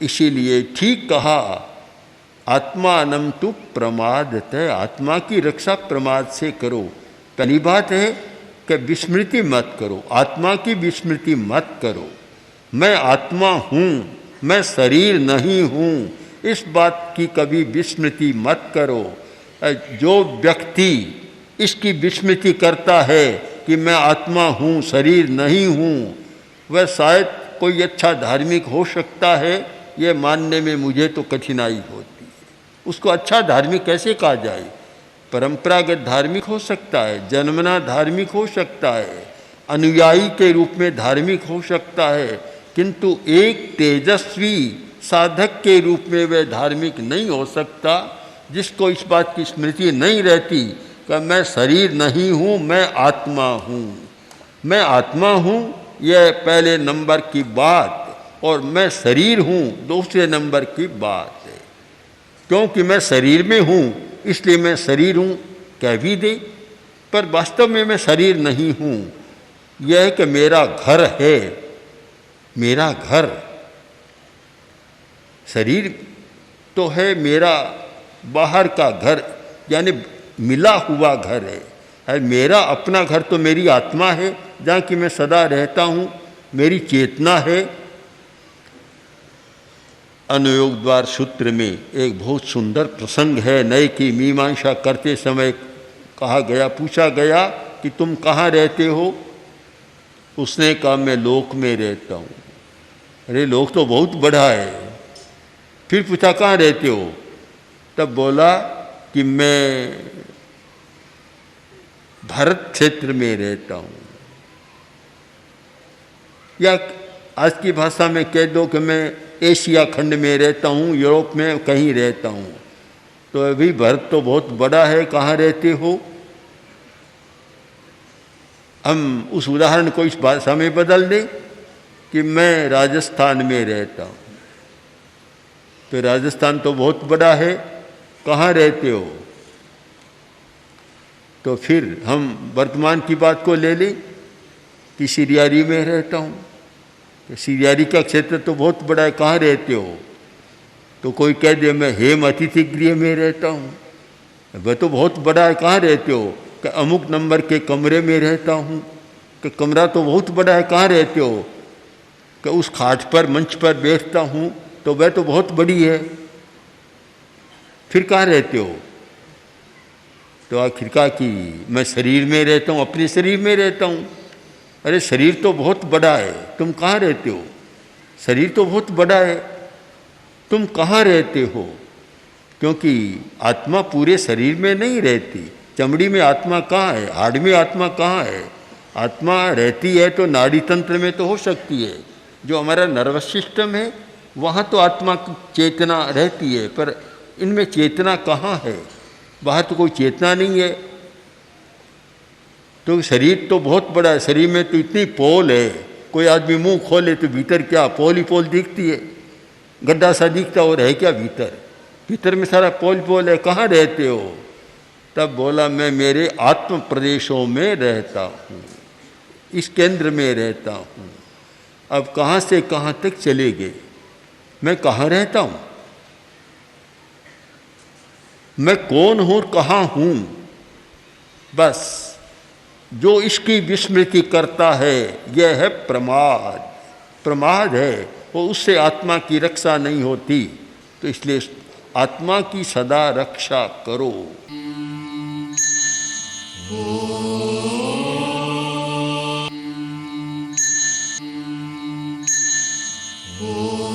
इसीलिए ठीक कहा, आत्मानं तु प्रमादतः, आत्मा की रक्षा प्रमाद से करो। पहली बात है कि विस्मृति मत करो, आत्मा की विस्मृति मत करो। मैं आत्मा हूँ, मैं शरीर नहीं हूँ, इस बात की कभी विस्मृति मत करो। जो व्यक्ति इसकी विस्मृति करता है कि मैं आत्मा हूँ, शरीर नहीं हूँ, वह शायद कोई अच्छा धार्मिक हो सकता है, ये मानने में मुझे तो कठिनाई होती है। उसको अच्छा धार्मिक कैसे कहा जाए? परंपरागत धार्मिक हो सकता है, जन्मना धार्मिक हो सकता है, अनुयायी के रूप में धार्मिक हो सकता है, किंतु एक तेजस्वी साधक के रूप में वह धार्मिक नहीं हो सकता, जिसको इस बात की स्मृति नहीं रहती कि मैं शरीर नहीं हूँ, मैं आत्मा हूँ। मैं आत्मा हूँ, यह पहले नंबर की बात, और मैं शरीर हूँ दूसरे नंबर की बात है। क्योंकि मैं शरीर में हूँ इसलिए मैं शरीर हूँ कह भी दे, पर वास्तव में मैं शरीर नहीं हूँ। यह है कि मेरा घर है, मेरा घर, शरीर तो है मेरा बाहर का घर, यानी मिला हुआ घर है। मेरा अपना घर तो मेरी आत्मा है, जहाँ कि मैं सदा रहता हूँ, मेरी चेतना है। अनुयोग द्वार सूत्र में एक बहुत सुंदर प्रसंग है। नए की मीमांसा करते समय कहा गया, पूछा गया कि तुम कहाँ रहते हो? उसने कहा मैं लोक में रहता हूँ। अरे लोक तो बहुत बड़ा है। फिर पूछा कहाँ रहते हो? तब बोला कि मैं भारत क्षेत्र में रहता हूँ, या आज की भाषा में कह दो कि मैं एशिया खंड में रहता हूँ, यूरोप में कहीं रहता हूँ। तो अभी भारत तो बहुत बड़ा है, कहाँ रहते हो? हम उस उदाहरण को इस भाषा में बदल दें कि मैं राजस्थान में रहता हूँ। तो राजस्थान तो बहुत बड़ा है, कहाँ रहते हो? तो फिर हम वर्तमान की बात को ले लें कि सिरियारी में रहता हूँ। तो सिरियारी का क्षेत्र तो बहुत बड़ा है, कहाँ रहते हो? तो कोई कह दे मैं हेम अतिथि गृह में रहता हूँ। वह तो बहुत बड़ा है, कहाँ रहते हो? कि अमुक नंबर के कमरे में रहता हूँ। कि कमरा तो बहुत बड़ा है, कहाँ रहते हो? कि उस खाट पर मंच पर बैठता हूँ, तो वह तो बहुत बड़ी है। फिर कहाँ रहते हो? तो आखिर कहा कि मैं शरीर में रहता हूँ, अपने शरीर में रहता हूँ। अरे शरीर तो बहुत बड़ा है, तुम कहाँ रहते हो? शरीर तो बहुत बड़ा है, तुम कहाँ रहते हो? क्योंकि आत्मा पूरे शरीर में नहीं रहती। चमड़ी में आत्मा कहाँ है? हाड़ में आत्मा कहाँ है? आत्मा रहती है तो नाड़ी तंत्र में तो हो सकती है, जो हमारा नर्वस सिस्टम है वहाँ तो आत्मा की चेतना रहती है, पर इनमें चेतना कहाँ है? बाहर तो कोई चेतना नहीं है। तो शरीर तो बहुत बड़ा है, शरीर में तो इतनी पोल है, कोई आदमी मुंह खोले तो भीतर क्या पोल ही पोल दिखती है, गड्ढा सा दिखता और है क्या भीतर? भीतर में सारा पोल पोल है। कहाँ रहते हो? तब बोला मैं मेरे आत्म प्रदेशों में रहता हूँ, इस केंद्र में रहता हूँ। अब कहाँ से कहाँ तक चले गए? मैं कहाँ रहता हूँ? मैं कौन हूँ, कहाँ हूँ? बस जो इसकी विस्मृति करता है यह है प्रमाद। प्रमाद है वो, उससे आत्मा की रक्षा नहीं होती। तो इसलिए आत्मा की सदा रक्षा करो। Oh